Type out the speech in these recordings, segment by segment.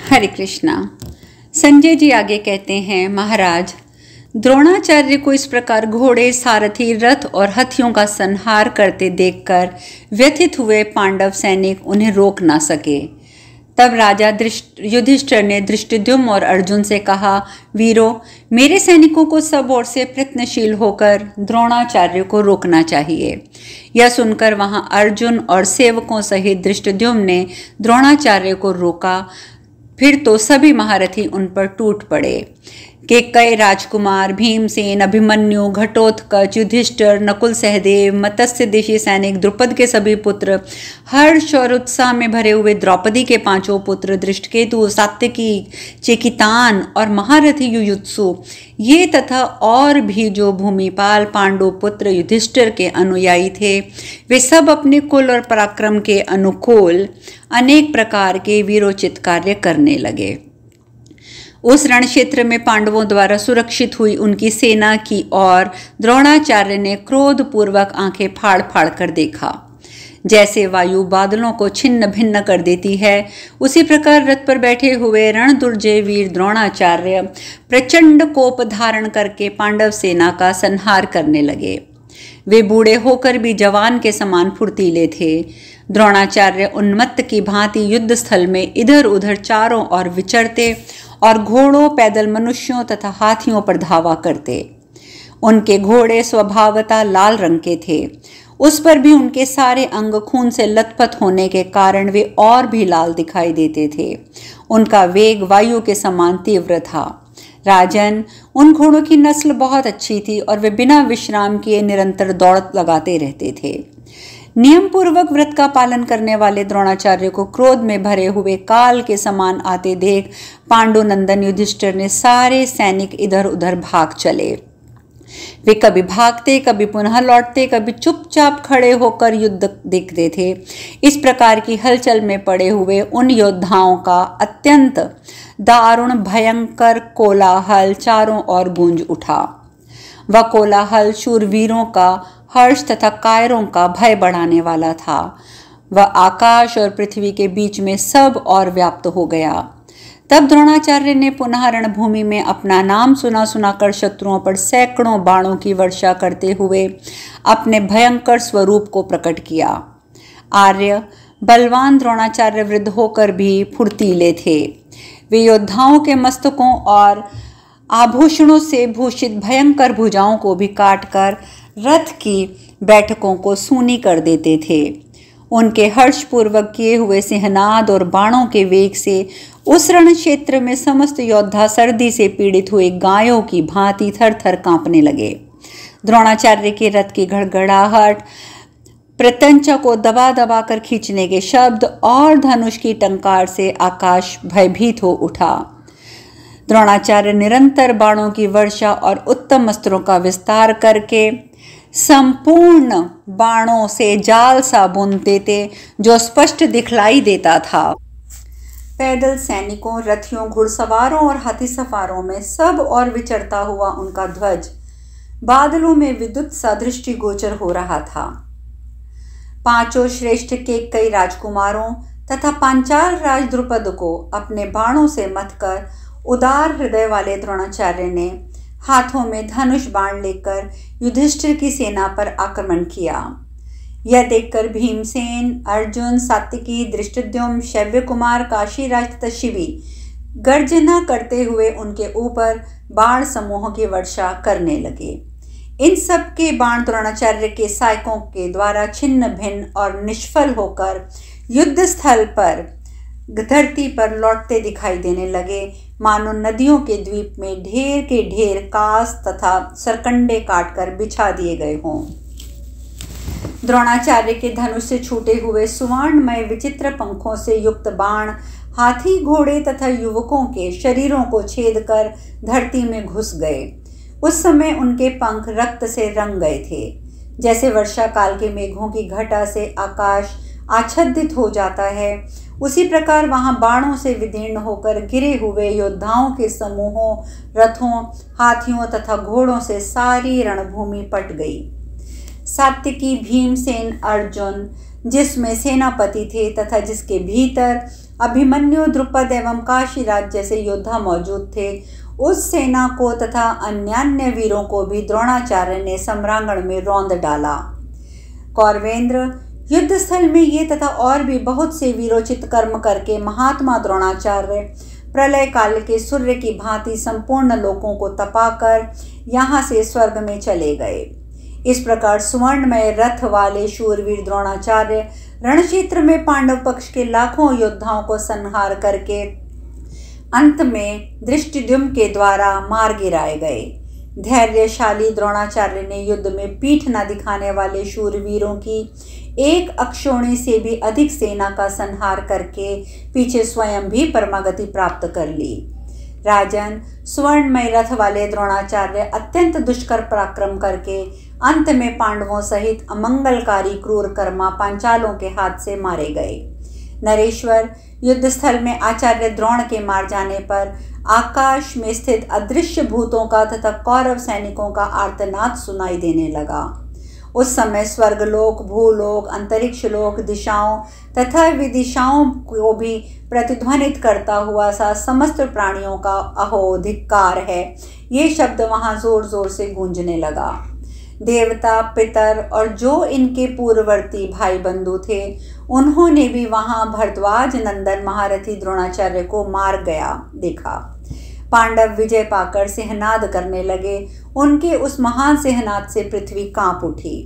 हरे कृष्णा। संजय जी आगे कहते हैं, महाराज, द्रोणाचार्य को इस प्रकार घोड़े, सारथी, रथ और हाथियों का संहार करते देखकर व्यथित हुए पांडव सैनिक उन्हें रोक ना सके। तब राजा युधिष्ठिर ने धृष्टद्युम्न और अर्जुन से कहा, वीरों, मेरे सैनिकों को सब ओर से प्रयत्नशील होकर द्रोणाचार्य को रोकना चाहिए। यह सुनकर वहां अर्जुन और सेवकों सहित धृष्टद्युम्न ने द्रोणाचार्य को रोका। फिर तो सभी महारथी उन पर टूट पड़े। केकई राजकुमार, भीमसेन, अभिमन्यु, घटोत्कच, युधिष्ठिर, नकुल, सहदेव, मत्स्य देशी सैनिक, द्रुपद के सभी पुत्र, हर्ष और उत्साह में भरे हुए द्रौपदी के पांचों पुत्र, दृष्टकेतु, सात्यकी, चेकितान और महारथी युयुत्सु, ये तथा और भी जो भूमिपाल पांडु पुत्र युधिष्ठिर के अनुयायी थे, वे सब अपने कुल और पराक्रम के अनुकूल अनेक प्रकार के वीरोचित कार्य करने लगे। उस रण क्षेत्र में पांडवों द्वारा सुरक्षित हुई उनकी सेना की ओर द्रोणाचार्य ने क्रोध पूर्वक आंखें फाड़ फाड़ कर देखा। जैसे वायु बादलों को छिन्न भिन्न कर देती है, उसी प्रकार रथ पर बैठे हुए रणदुर्जय वीर द्रोणाचार्य प्रचंड कोप धारण करके पांडव सेना का संहार करने लगे। वे बूढ़े होकर भी जवान के समान फुर्तीले थे। द्रोणाचार्य उन्मत्त की भांति युद्ध स्थल में इधर उधर चारों ओर विचरते और घोड़ों, पैदल मनुष्यों तथा हाथियों पर धावा करते। उनके घोड़े स्वभावतः लाल रंग के थे। उस पर भी उनके सारे अंग खून से लथपथ होने के कारण वे और भी लाल दिखाई देते थे। उनका वेग वायु के समान तीव्र था। राजन, उन घोड़ों की नस्ल बहुत अच्छी थी और वे बिना विश्राम किए निरंतर दौड़ लगाते रहते थे। नियम पूर्वक व्रत का पालन करने वाले द्रोणाचार्य को क्रोध में भरे हुए काल के समान आते देख पांडुनंदन युधिष्ठिर ने सारे सैनिक इधर उधर भाग चले। वे कभी भागते, कभी पुनः लौटते, कभी चुपचाप खड़े होकर युद्ध देखते थे। इस प्रकार की हलचल में पड़े हुए उन योद्धाओं का अत्यंत दारुण भयंकर कोलाहल चारों ओर गूंज उठा। वह कोलाहल शूरवीरों का हर्ष तथा कायरों का भय बढ़ाने वाला था। वह आकाश और पृथ्वी के बीच में सब और व्याप्त हो गया। तब द्रोणाचार्य ने पुनः रणभूमि में अपना नाम सुना सुनाकर शत्रुओं पर सैकड़ों बाणों की वर्षा करते हुए अपने भयंकर स्वरूप को प्रकट किया। आर्य बलवान द्रोणाचार्य वृद्ध होकर भी फुर्तीले थे। वे योद्धाओं के मस्तकों और आभूषणों से भूषित भयंकर भुजाओं को भी काटकर रथ की बैठकों को सूनी कर देते थे। उनके हर्षपूर्वक किए हुए सिंहनाद और बाणों के वेग से उस रण क्षेत्र में समस्त योद्धा सर्दी से पीड़ित हुए गायों की भांति थर थर कांपने लगे। द्रोणाचार्य के रथ की गड़गड़ाहट, प्रत्यंचा को दबा दबा कर खींचने के शब्द और धनुष की टंकार से आकाश भयभीत हो उठा। द्रोणाचार्य निरंतर बाणों की वर्षा और उत्तम अस्त्रों का विस्तार करके संपूर्ण बाणों से जाल सा बुनते थे, जो स्पष्ट दिखलाई देता था। पैदल सैनिकों, रथियों, घुड़सवारों और हाथी सवारों में सब और विचरता हुआ उनका ध्वज बादलों में विद्युत सा दृष्टिगोचर हो रहा था। पांचों श्रेष्ठ के कई राजकुमारों तथा पांचाल राज द्रुपद को अपने बाणों से मथकर उदार हृदय वाले द्रोणाचार्य ने हाथों में धनुष बाण लेकर युधिष्ठिर की सेना पर आक्रमण किया। यह देखकर भीमसेन, अर्जुन, सात्यकी, धृष्टद्युम्न, शैव्य कुमार, काशीराज तथा शिवी गर्जना करते हुए उनके ऊपर बाण समूहों की वर्षा करने लगे। इन सब के बाण द्रोणाचार्य के सैनिकों के द्वारा छिन्न भिन्न और निष्फल होकर युद्ध स्थल पर धरती पर लौटते दिखाई देने लगे, मानो नदियों के द्वीप में ढेर के ढेर कास तथा सरकंडे काटकर बिछा दिए गए हों। द्रोणाचार्य के धनुष से छूटे हुए सुवर्णमय विचित्र पंखों से युक्त बाण हाथी, घोड़े तथा युवकों के शरीरों को छेद कर धरती में घुस गए। उस समय उनके पंख रक्त से रंग गए थे। जैसे वर्षा काल के मेघों की घटा से आकाश आच्छादित हो जाता है, उसी प्रकार वहां बाणों से विदीर्ण होकर गिरे हुए योद्धाओं के समूहों, रथों, हाथियों तथा घोड़ों से सारी रणभूमि पट गई। सात्यकी, भीमसेन, अर्जुन जिसमें सेनापति थे तथा जिसके भीतर अभिमन्यु, द्रुपद एवं काशीराज जैसे योद्धा मौजूद थे। उस सेना को तथा अन्यान्य वीरों को भी द्रोणाचार्य ने सम्रांगण में रौंद डाला। कौरवेंद्र, युद्ध स्थल में ये तथा और भी बहुत से वीरोचित कर्म करके महात्मा द्रोणाचार्य प्रलय काल के सूर्य की भांति संपूर्ण लोकों को तपाकर यहाँ से स्वर्ग में चले गए। इस प्रकार सुवर्णमय रथ वाले शूरवीर द्रोणाचार्य रणक्षेत्र में पांडव पक्ष के लाखों योद्धाओं को संहार करके अंत में धृष्टद्युम्न के द्वारा मार गिराए गए। धैर्यशाली द्रोणाचार्य ने युद्ध में पीठ न दिखाने वाले शूरवीरों की एक अक्षोणी से भी अधिक सेना का संहार करके पीछे स्वयं भी परमागति प्राप्त कर ली। राजन, स्वर्णमय रथ वाले द्रोणाचार्य अत्यंत दुष्कर पराक्रम करके अंत में पांडवों सहित अमंगलकारी क्रूर कर्मा पांचालों के हाथ से मारे गए। नरेश्वर, युद्ध स्थल में आचार्य द्रोण के मार जाने पर आकाश में स्थित अदृश्य भूतों का तथा कौरव सैनिकों का आर्तनाद सुनाई देने लगा। उस समय स्वर्गलोक, भूलोक, अंतरिक्ष लोक, दिशाओं तथा विदिशाओं को भी प्रतिध्वनित करता हुआ सा समस्त प्राणियों का अहो धिक्कार है, ये शब्द वहां जोर जोर से गूंजने लगा। देवता, पितर और जो इनके पूर्ववर्ती भाई बंधु थे, उन्होंने भी वहां भरद्वाज नंदन महारथी द्रोणाचार्य को मार गया देखा। पांडव विजय पाकर सिंहनाद करने लगे। उनके उस महान सिंहनाद से पृथ्वी कांप उठी।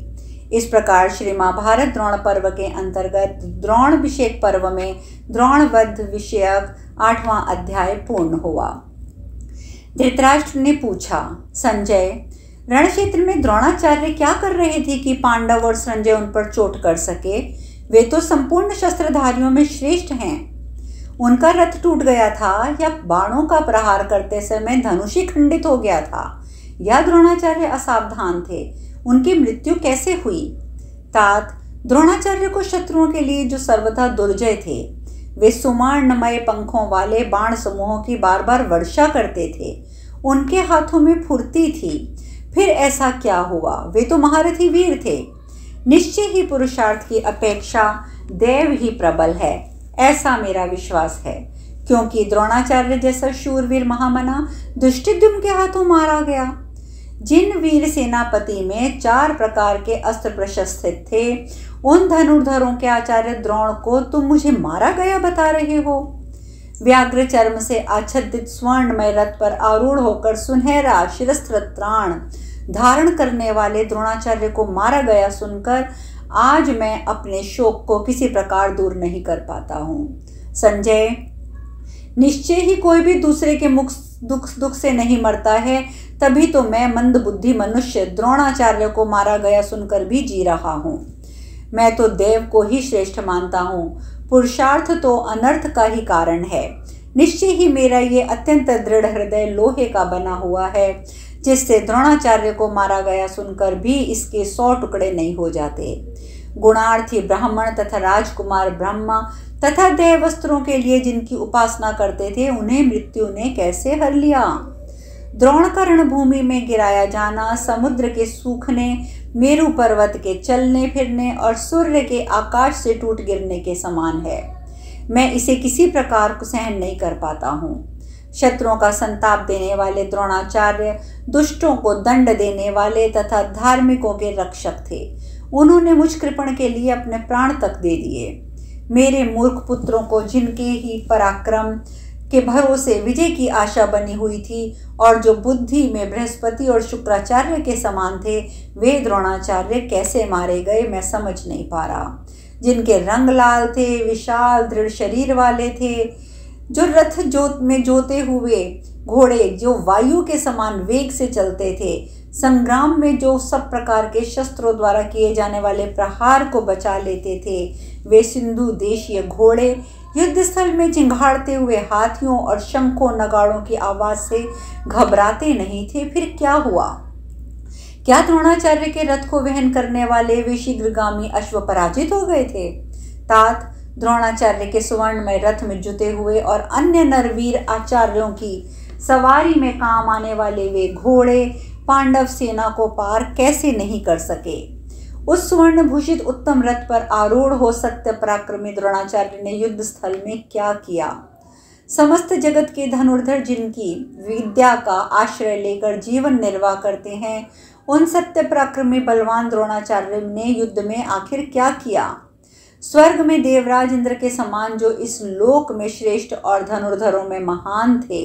इस प्रकार श्री महाभारत द्रोण पर्व के अंतर्गत द्रोणाभिषेक पर्व में द्रोणवध विषयक 8वां अध्याय पूर्ण हुआ। धृतराष्ट्र ने पूछा, संजय, रणक्षेत्र में द्रोणाचार्य क्या कर रहे थे कि पांडव और संजय उन पर चोट कर सके? वे तो संपूर्ण शस्त्रधारियों में श्रेष्ठ हैं। उनका रथ टूट गया था या बाणों का प्रहार करते समय धनुष ही खंडित हो गया था, या द्रोणाचार्य असावधान थे? उनकी मृत्यु कैसे हुई? तात, द्रोणाचार्य को शत्रुओं के लिए जो सर्वथा दुर्जय थे, वे सुवर्णमय पंखों वाले बाण समूहों की बार बार वर्षा करते थे। उनके हाथों में फुर्ती थी। फिर ऐसा क्या हुआ? वे तो महारथी वीर थे। निश्चय ही पुरुषार्थ की अपेक्षा देव ही प्रबल है, ऐसा मेरा विश्वास है, क्योंकि द्रोणाचार्य जैसा शूरवीर महामना धृष्टद्युम्न के हाथों मारा गया। जिन वीर सेनापति में 4 प्रकार के अस्त्र प्रशस्त्र थे, उन धनुर्धरों के आचार्य द्रोण को तुम मुझे मारा गया बता रहे हो? व्याघ्र चर्म से आच्छादित स्वर्णमय रथ पर आरूढ़ होकर सुनहरा शिरस्त्र त्राण धारण करने वाले द्रोणाचार्य को मारा गया सुनकर आज मैं अपने शोक को किसी प्रकार दूर नहीं कर पाता हूँ। संजय, निश्चय ही कोई भी दूसरे के मुख दुख से नहीं मरता है, तभी तो मैं मंदबुद्धि मनुष्य द्रोणाचार्य को मारा गया सुनकर भी जी रहा हूँ। मैं तो देव को ही श्रेष्ठ मानता हूँ। पुरुषार्थ तो अनर्थ का ही कारण है। निश्चय ही मेरा ये अत्यंत दृढ़ हृदय लोहे का बना हुआ है, जिससे द्रोणाचार्य को मारा गया सुनकर भी इसके 100 टुकड़े नहीं हो जाते। गुणार्थी ब्राह्मण तथा राजकुमार ब्रह्मा तथा देवस्त्रों के लिए जिनकी उपासना करते थे, उन्हें मृत्यु ने कैसे हर लिया? द्रोण का रणभूमि में गिराया जाना समुद्र के सूखने, मेरु पर्वत के चलने फिरने और सूर्य के आकाश से टूट गिरने के समान है। मैं इसे किसी प्रकार को सहन नहीं कर पाता हूँ। शत्रुओं का संताप देने वाले द्रोणाचार्य दुष्टों को दंड देने वाले तथा धार्मिकों के रक्षक थे। उन्होंने मुझ कृपण के लिए अपने प्राण तक दे दिए। मेरे मूर्ख पुत्रों को जिनके ही पराक्रम के भरोसे विजय की आशा बनी हुई थी और जो बुद्धि में बृहस्पति और शुक्राचार्य के समान थे, वे द्रोणाचार्य कैसे मारे गए मैं समझ नहीं पा रहा। जिनके रंग लाल थे, विशाल दृढ़ शरीर वाले थे, जो रथ में जोते हुए घोड़े जो वायु के समान वेग से चलते थे, संग्राम में जो सब प्रकार के शस्त्रों द्वारा किए जाने वाले प्रहार को बचा लेते थे, वे सिंधु देशीय घोड़े युद्ध स्थल में चिंगाड़ते हुए हाथियों और शंखों नगाड़ों की आवाज से घबराते नहीं थे। फिर क्या हुआ? क्या द्रोणाचार्य के रथ को वहन करने वाले वे शीघ्रगामी अश्व पराजित हो गए थे? तात, द्रोणाचार्य के सुवर्णमय रथ में जुते हुए और अन्य नरवीर आचार्यों की सवारी में काम आने वाले वे घोड़े पांडव सेना को पार कैसे नहीं कर सके? उस स्वर्ण भूषित उत्तम रथ पर आरूढ़ हो सत्य पराक्रमी द्रोणाचार्य ने युद्ध स्थल में क्या किया। समस्त जगत के धनुर्धर जिनकी विद्या का आश्रय लेकर जीवन निर्वाह करते हैं, उन सत्य पराक्रमी बलवान द्रोणाचार्य ने युद्ध में आखिर क्या किया। स्वर्ग में देवराज इंद्र के समान जो इस लोक में श्रेष्ठ और धनुर्धरों में महान थे,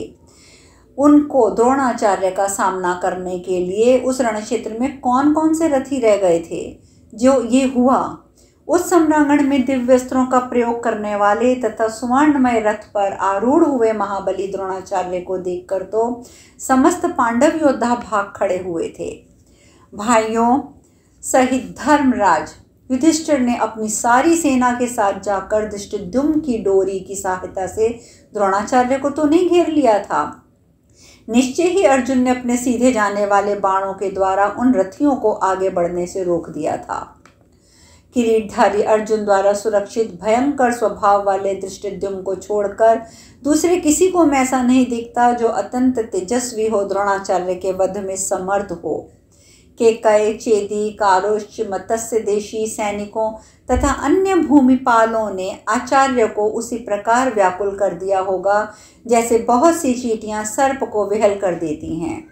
उनको द्रोणाचार्य का सामना करने के लिए उस रण क्षेत्र में कौन कौन से रथी रह गए थे। जो ये हुआ, उस सम्रांगण में दिव्यस्त्रों का प्रयोग करने वाले तथा सुवर्णमय रथ पर आरूढ़ हुए महाबली द्रोणाचार्य को देखकर तो समस्त पांडव योद्धा भाग खड़े हुए थे। भाइयों सहित धर्मराज युधिष्ठिर ने अपनी सारी सेना के साथ जाकर धृष्टद्युम्न की डोरी की सहायता से द्रोणाचार्य को तो नहीं घेर लिया था। निश्चय ही अर्जुन ने अपने सीधे जाने वाले बाणों के द्वारा उन रथियों को आगे बढ़ने से रोक दिया था। किरीटधारी अर्जुन द्वारा सुरक्षित भयंकर स्वभाव वाले धृष्टद्युम्न को छोड़कर दूसरे किसी को में ऐसा नहीं दिखता जो अत्यंत तेजस्वी हो, द्रोणाचार्य के वध में समर्थ हो। केकय, चेदी, कारोश्च, मत्स्य देशी सैनिकों तथा अन्य भूमिपालों ने आचार्य को उसी प्रकार व्याकुल कर दिया होगा जैसे बहुत सी चींटियां सर्प को विहल कर देती हैं।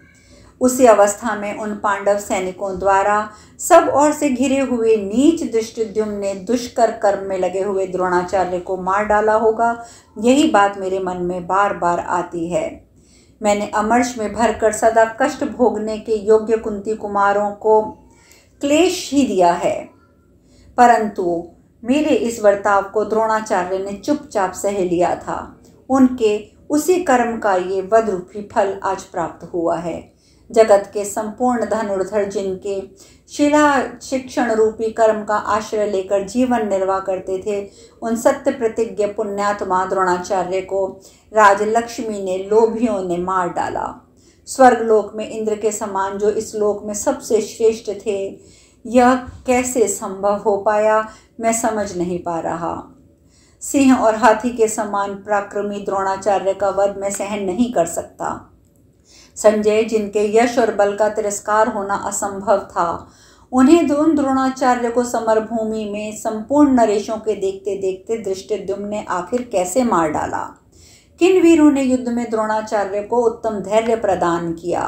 उसी अवस्था में उन पांडव सैनिकों द्वारा सब ओर से घिरे हुए नीच धृष्टद्युम्न ने दुष्कर कर्म में लगे हुए द्रोणाचार्य को मार डाला होगा। यही बात मेरे मन में बार बार आती है। मैंने अमर्ष में भरकर सदा कष्ट भोगने के योग्य कुंती कुमारों को क्लेश ही दिया है, परंतु मेरे इस वर्ताव को द्रोणाचार्य ने चुपचाप सह लिया था। उनके उसी कर्म का ये वधरूपी फल आज प्राप्त हुआ है। जगत के संपूर्ण धनुर्धर जिनके शिला शिक्षण रूपी कर्म का आश्रय लेकर जीवन निर्वाह करते थे, उन सत्य प्रतिज्ञ पुण्यात्मा द्रोणाचार्य को राजलक्ष्मी ने लोभियों ने मार डाला। स्वर्गलोक में इंद्र के समान जो इस लोक में सबसे श्रेष्ठ थे, यह कैसे संभव हो पाया मैं समझ नहीं पा रहा। सिंह और हाथी के समान पराक्रमी द्रोणाचार्य का वध मैं सहन नहीं कर सकता। संजय जिनके यश और बल का तिरस्कार होना असंभव था, उन्हें द्रोणाचार्य को समरभूमि में संपूर्ण नरेशों के देखते देखते धृष्टद्युम्न ने आखिर कैसे मार डाला। किन वीरों ने युद्ध में द्रोणाचार्य को उत्तम धैर्य प्रदान किया।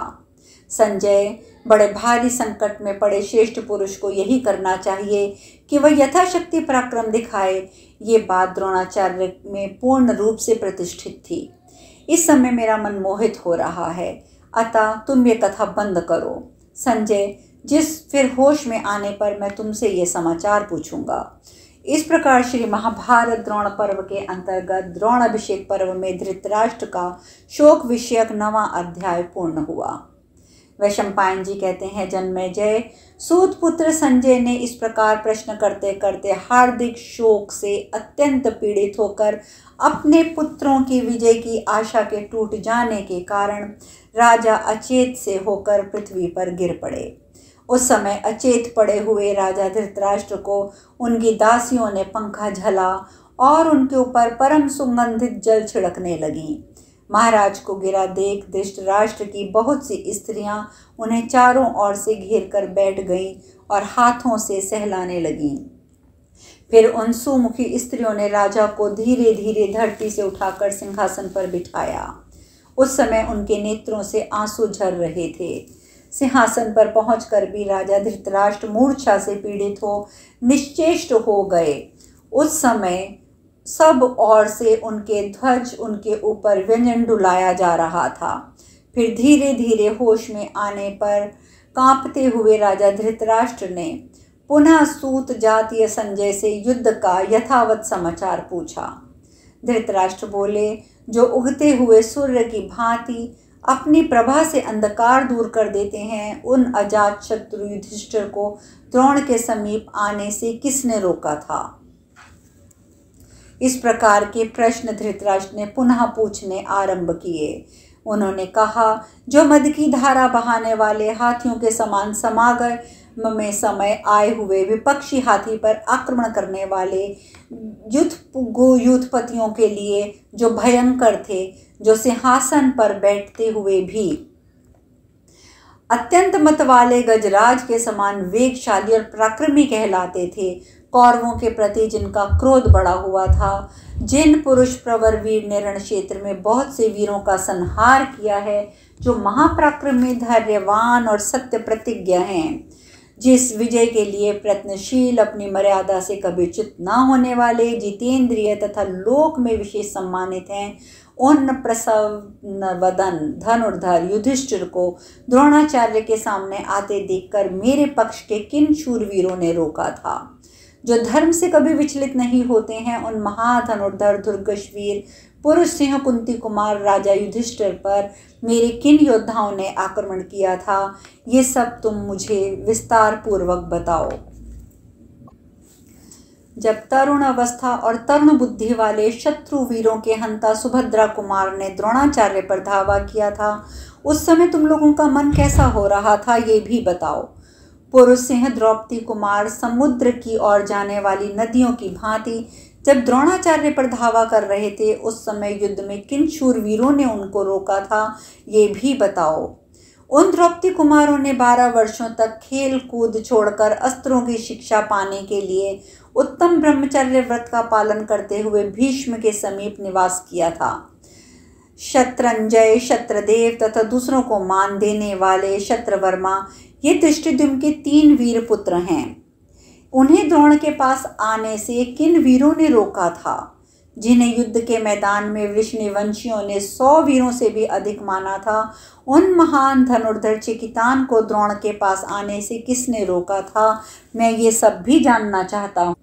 संजय, बड़े भारी संकट में पड़े श्रेष्ठ पुरुष को यही करना चाहिए कि वह यथाशक्ति पराक्रम दिखाए। ये बात द्रोणाचार्य में पूर्ण रूप से प्रतिष्ठित थी। इस समय मेरा मन मोहित हो रहा है, अतः तुम ये कथा बंद करो। संजय, जिस फिर होश में आने पर मैं तुमसे ये समाचार पूछूंगा। इस प्रकार श्री महाभारत द्रोण पर्व के अंतर्गत द्रोण अभिषेक पर्व में धृतराष्ट्र का शोक विषयक 9वां अध्याय पूर्ण हुआ। वैशंपायन जी कहते हैं, जन्मेजय, सूत पुत्र संजय ने इस प्रकार प्रश्न करते करते हार्दिक शोक से अत्यंत पीड़ित होकर अपने पुत्रों की विजय की आशा के टूट जाने के कारण राजा अचेत से होकर पृथ्वी पर गिर पड़े। उस समय अचेत पड़े हुए राजा धृतराष्ट्र को उनकी दासियों ने पंखा झला और उनके ऊपर परम सुगंधित जल छिड़कने लगीं। महाराज को गिरा देख धृतराष्ट्र की बहुत सी स्त्रियां उन्हें चारों ओर से घेर कर बैठ गईं और हाथों से सहलाने लगीं। फिर उन सुमुखी स्त्रियों ने राजा को धीरे धीरे धरती से उठाकर सिंहासन पर बिठाया। उस समय उनके नेत्रों से आंसू झर रहे थे। सिंहासन पर पहुंचकर भी राजा धृतराष्ट्र मूर्छा से पीड़ित हो निश्चेष्ट हो गए। उस समय सब ओर से उनके ध्वज उनके ऊपर व्यंजन डुलाया जा रहा था। फिर धीरे धीरे होश में आने पर कांपते हुए राजा धृतराष्ट्र ने पुनः सूत जातीय संजय से युद्ध का यथावत समाचार पूछा। धृतराष्ट्र बोले, जो उगते हुए सूर्य की भांति अपनी प्रभा से अंधकार दूर कर देते हैं, उन अजात शत्रु युधिष्ठिर को द्रोण के समीप आने से किसने रोका था। इस प्रकार के प्रश्न धृतराष्ट्र ने पुनः पूछने आरंभ किए। उन्होंने कहा, जो मद की धारा बहाने वाले हाथियों के समान समागम में समय आए हुए विपक्षी हाथी पर आक्रमण करने वाले युद्धपतियों के लिए जो भयंकर थे, जो सिंहासन पर बैठते हुए भी अत्यंत मत वाले गजराज के समान वेगशाली और पराक्रमी कहलाते थे। कौरवों के प्रति जिनका क्रोध बढ़ा हुआ था, जिन पुरुष प्रवर वीर ने रण क्षेत्र में बहुत से वीरों का संहार किया है, जो महापराक्रमी, धैर्यवान और सत्य प्रतिज्ञ हैं, जिस विजय के लिए प्रयत्नशील, अपनी मर्यादा से कभी च्युत न होने वाले, जितेंद्रिय तथा लोक में विशेष सम्मानित हैं, उन प्रसन्न वदन धनुर्धर युधिष्ठिर को द्रोणाचार्य के सामने आते देखकर मेरे पक्ष के किन शूरवीरों ने रोका था? जो धर्म से कभी विचलित नहीं होते हैं, उन महाधनुर्धर धुर्गशवीर पुरुष सिंह कुंती कुमार राजा युधिष्ठिर पर मेरे किन योद्धाओं ने आक्रमण किया था? ये सब तुम मुझे विस्तार पूर्वक बताओ। जब तरुण अवस्था और तरुण बुद्धि वाले शत्रु वीरों के हंता सुभद्रा कुमार ने द्रोणाचार्य पर धावा किया था, उस समय तुम लोगों का मन कैसा हो रहा था, ये भी बताओ। पुरुष सिंह द्रौपदी कुमार समुद्र की ओर जाने वाली नदियों की भांति जब द्रोणाचार्य पर धावा कर रहे थे, उस समय युद्ध में किन शूरवीरों ने उनको रोका था, ये भी बताओ। उन द्रौपदी कुमारों ने 12 वर्षों तक खेल कूद छोड़कर अस्त्रों की शिक्षा पाने के लिए उत्तम ब्रह्मचर्य व्रत का पालन करते हुए भीष्म के समीप निवास किया था। शत्रंजय, शत्रदेव तथा दूसरों को मान देने वाले शत्रवर्मा, ये धृष्टद्युम्न के 3 वीर पुत्र हैं। उन्हें द्रोण के पास आने से किन वीरों ने रोका था? जिन्हें युद्ध के मैदान में वृषणिवंशियों ने 100 वीरों से भी अधिक माना था, उन महान धनुर्धर चिकितान को द्रोण के पास आने से किसने रोका था? मैं ये सब भी जानना चाहता हूँ।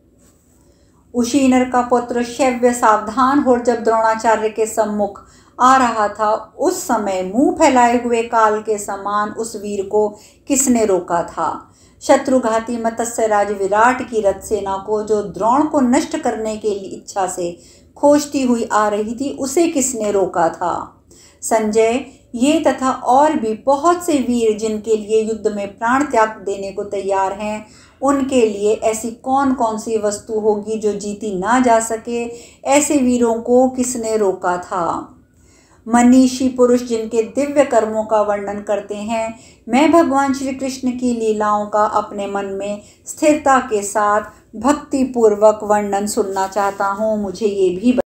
उशीनर का पुत्र शैव्य सावधान हो जब द्रोणाचार्य के सम्मुख आ रहा था, उस समय मुंह फैलाए हुए काल के समान उस वीर को किसने रोका था? शत्रुघाती मत्स्यराज विराट की रथ सेना को जो द्रोण को नष्ट करने के लिए इच्छा से खोजती हुई आ रही थी, उसे किसने रोका था? संजय, ये तथा और भी बहुत से वीर जिनके लिए युद्ध में प्राण त्याग देने को तैयार हैं, उनके लिए ऐसी कौन कौन सी वस्तु होगी जो जीती ना जा सके? ऐसे वीरों को किसने रोका था? मनीषी पुरुष जिनके दिव्य कर्मों का वर्णन करते हैं, मैं भगवान श्री कृष्ण की लीलाओं का अपने मन में स्थिरता के साथ भक्ति पूर्वक वर्णन सुनना चाहता हूँ। मुझे ये भी